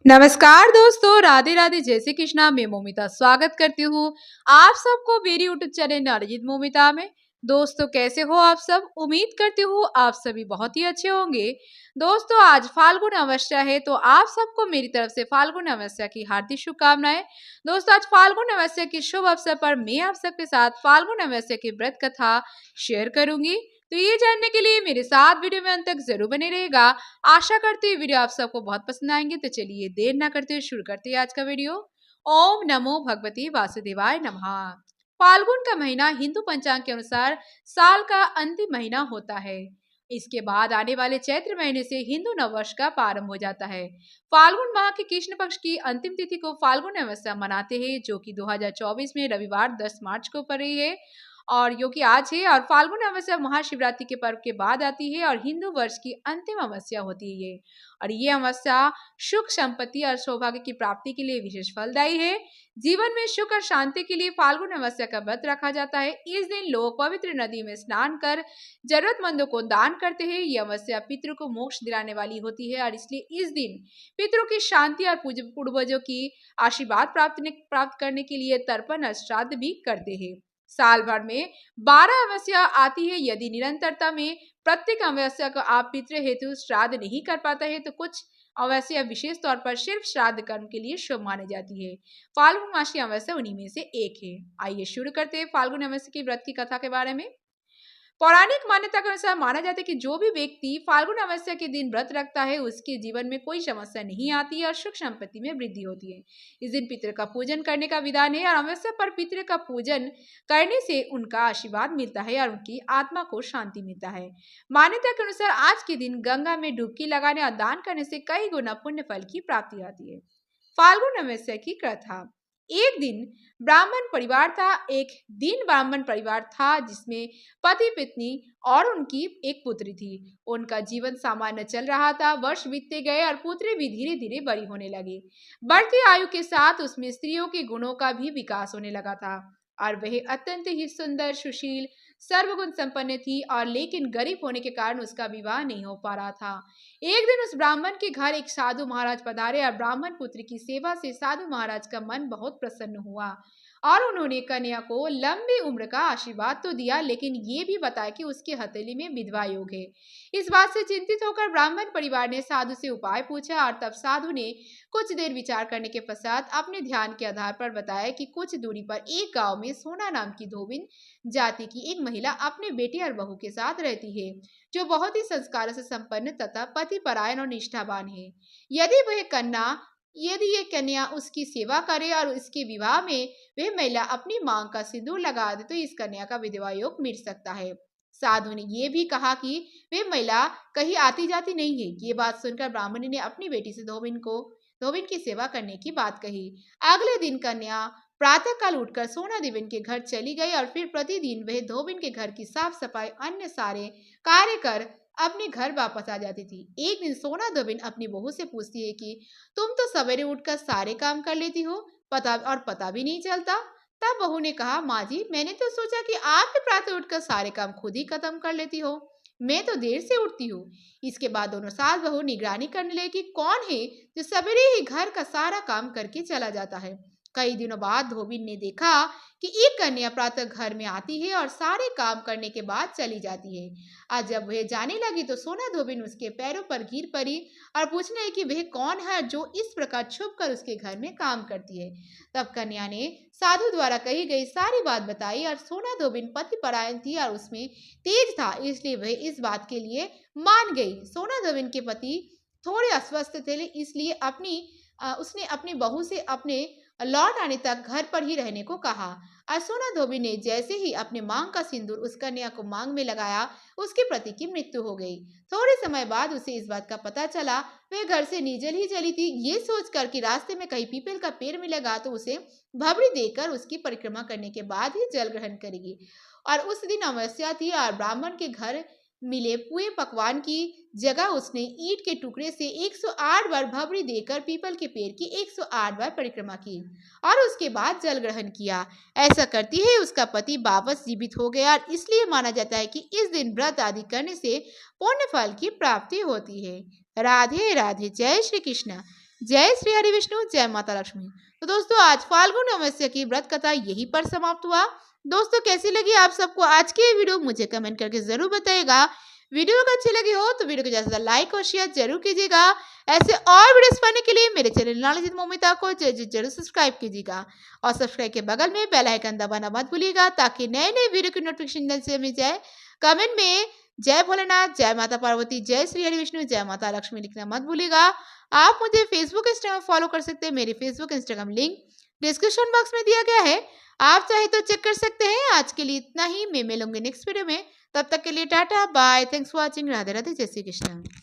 नमस्कार दोस्तों, राधे राधे, जय श्री कृष्णा। मैं मोमिता स्वागत करती हूँ आप सबको मेरी यूट्यूब चैनल अरिजीत मोमिता में। दोस्तों, कैसे हो आप सब? उम्मीद करती हूँ आप सभी बहुत ही अच्छे होंगे। दोस्तों, आज फाल्गुन अमावस्या है, तो आप सबको मेरी तरफ से फाल्गुन अमावस्या की हार्दिक शुभकामनाएं। दोस्तों, आज फाल्गुन अमावस्या के शुभ अवसर पर मैं आप सबके साथ फाल्गुन अमावस्या की व्रत कथा शेयर करूंगी। तो ये जानने के लिए मेरे साथ वीडियो में अंत तक जरूर बने रहेगा। आशा करती हूँ वीडियो आप सबको बहुत पसंद आएंगे। तो चलिए देर ना करते हुए शुरू करते हैं आज का वीडियो। ओम नमो भगवती वासुदेवाय नमः। फाल्गुन का महीना हिंदू पंचांग के अनुसार साल का अंतिम महीना होता है। इसके बाद आने वाले चैत्र महीने से हिंदू नववर्ष का प्रारंभ हो जाता है। फाल्गुन माह के कृष्ण पक्ष की अंतिम तिथि को फाल्गुन अमावस्या मनाते हैं, जो कि 2024 में रविवार 10 मार्च को पड़ रही है और जो कि आज है। और फाल्गुन अमावस्या महाशिवरात्रि के पर्व के बाद आती है और हिंदू वर्ष की अंतिम अमावस्या होती है ये। और ये अमावस्या सुख, संपत्ति और सौभाग्य की प्राप्ति के लिए विशेष फलदायी है। जीवन में सुख और शांति के लिए फाल्गुन अमावस्या का व्रत रखा जाता है। इस दिन लोग पवित्र नदी में स्नान कर जरूरतमंदों को दान करते हैं। यह अमावस्या पितरों को मोक्ष दिलाने वाली होती है और इसलिए इस दिन पितरों की शांति और पूर्वजों की आशीर्वाद प्राप्त करने के लिए तर्पण और श्राद्ध भी करते हैं। साल भर में 12 अमावस्या आती है। यदि निरंतरता में प्रत्येक अमावस्या को आप पितृ हेतु श्राद्ध नहीं कर पाता है तो कुछ अमावस्या विशेष तौर पर सिर्फ श्राद्ध कर्म के लिए शुभ मानी जाती है। फाल्गुन मास की अमावस्या उन्हीं में से एक है। आइए शुरू करते हैं फाल्गुन अमावस्या की व्रत की कथा के बारे में। पौराणिक मान्यता के अनुसार माना जाता है कि जो भी व्यक्ति फाल्गुन अमावस्या के दिन व्रत रखता है उसके जीवन में कोई समस्या नहीं आती है और सुख संपत्ति में वृद्धि होती है। इस दिन पितृ का पूजन करने का विधान है और अमावस्या पर पितृ का पूजन करने से उनका आशीर्वाद मिलता है और उनकी आत्मा को शांति मिलता है। मान्यता के अनुसार आज के दिन गंगा में डुबकी लगाने और दान करने से कई गुना पुण्य फल की प्राप्ति आती है। फाल्गुन अमावस्या की कथा। एक दिन ब्राह्मण परिवार था जिसमें पति पत्नी और उनकी एक पुत्री थी। उनका जीवन सामान्य चल रहा था। वर्ष बीतते गए और पुत्री भी धीरे धीरे बड़ी होने लगी। बढ़ती आयु के साथ उसमें स्त्रियों के गुणों का भी विकास होने लगा था और वह अत्यंत ही सुंदर, सुशील, सर्वगुण संपन्न थी और लेकिन गरीब होने के कारण उसका विवाह नहीं हो पा रहा था। एक दिन उस ब्राह्मण के घर एक साधु महाराज पधारे और ब्राह्मण पुत्र की सेवा से साधु महाराज का मन बहुत प्रसन्न हुआ और उन्होंने कन्या को लंबी उम्र का आशीर्वाद तो दिया, लेकिन ये भी बताया कि उसकी हथेली में विधवा योग है। इस बात से चिंतित होकर ब्राह्मण परिवार ने साधु से उपाय पूछा और तब साधु ने कुछ देर विचार करने के पश्चात अपने ध्यान के आधार पर बताया कि कुछ दूरी पर एक गांव में सोना नाम की धोबिन जाति की एक महिला अपने बेटे और बहू के साथ रहती है, जो बहुत ही संस्कारों से संपन्न तथा पति परायण और निष्ठावान है। यदि ये कन्या उसकी सेवा करे और उसके विवाह में वह महिला अपनी मांग का सिंदूर लगा दे तो इस कन्या का विधवा योग मिट सकता है। साधु ने यह भी कहा कि वह महिला कहीं आती जाती नहीं है। ये बात सुनकर ब्राह्मणी ने अपनी बेटी से धोबिन की सेवा करने की बात कही। अगले दिन कन्या प्रातः काल उठकर सोना देवन के घर चली गई और फिर प्रतिदिन वह धोबिन के घर की साफ सफाई अन्य सारे कार्य कर अपने घर वापस आ जाती थी। एक दिन सोना धोबिन अपनी बहू से पूछती है कि तुम तो सवेरे उठकर सारे काम कर लेती हो, पता भी नहीं चलता। तब बहू ने कहा, माँ जी, मैंने तो सोचा कि आप भी प्रातः उठकर सारे काम खुद ही खत्म कर लेती हो। मैं तो देर से उठती हूँ। इसके बाद दोनों सास बहू निगरानी करने लगे कि कौन है जो सवेरे ही घर का सारा काम करके चला जाता है। कई दिनों बाद धोबिन ने देखा कि एक कन्या प्रातः घर में आती है और सारे काम करने के बाद चली जाती है। आज जब वह जाने लगी तो सोना धोबिन उसके पैरों पर गिर पड़ी और पूछने लगी कि वह कौन है जो इस प्रकार छुप कर उसके घर में काम करती है। तब कन्या ने साधु द्वारा कही गई सारी बात बताई और सोना धोबिन पति परायण थी और उसमें तेज था, इसलिए वह इस बात के लिए मान गई। सोना धोबिन के पति थोड़े अस्वस्थ थे, इसलिए उसने अपनी बहू से अपने लौट आने तक घर पर ही रहने को कहा। और सोना धोबिन ने जैसे ही अपने मांग का सिंदूर उस कन्या को मांग में लगाया, उसके पति की मृत्यु हो गई। थोड़े समय बाद उसे इस बात का पता चला। वह घर से नीजल ही चली थी। ये सोचकर कि रास्ते में कहीं पीपल का पेड़ मिलेगा तो उसे भबड़ी देकर उसकी परिक्रमा करने के बाद ही जल ग्रहण करेगी। और उस दिन अमावस्या थी और ब्राह्मण के घर मिले पुए पकवान की जगह उसने ईंट के टुकड़े से 108 बार भबरी देकर पीपल के पेड़ की 108 बार परिक्रमा की और उसके बाद जल ग्रहण किया। ऐसा करती है उसका पति वापस जीवित हो गया और इसलिए माना जाता है कि इस दिन व्रत आदि करने से पुण्य फल की प्राप्ति होती है। राधे राधे, जय श्री कृष्ण। जय श्री हरि विष्णु, जय माता लक्ष्मी। तो दोस्तों आज फाल्गुन अमावस्या की व्रत कथा यहीं पर समाप्त हुआ। दोस्तों कैसी लगी आप सबको आज की ये वीडियो मुझे कमेंट करके जरूर बताइएगा। वीडियो अगर अच्छी लगी हो तो वीडियो को ज्यादा लाइक और शेयर जरूर कीजिएगा। ऐसे और वीडियोस पाने के लिए मेरे चैनल नॉलेज मोमिता को जरूर सब्सक्राइब कीजिएगा और सब्सक्राइब के बगल में बेल आइकन दबाना मत भूलिएगा ताकि नए नए वीडियो की नोटिफिकेशन जल्द से मिल जाए। कमेंट में जय भोलेनाथ, जय माता पार्वती, जय श्री हरि विष्णु, जय माता लक्ष्मी लिखना मत भूलिएगा। आप मुझे फेसबुक इंस्टाग्राम फॉलो कर सकते हैं। मेरी Facebook Instagram link description box में दिया गया है, आप चाहे तो चेक कर सकते हैं। आज के लिए इतना ही, मैं मिलूंगी नेक्स्ट वीडियो में। तब तक के लिए tata bye, thanks for watching, Radhe Radhe, जय श्री कृष्ण।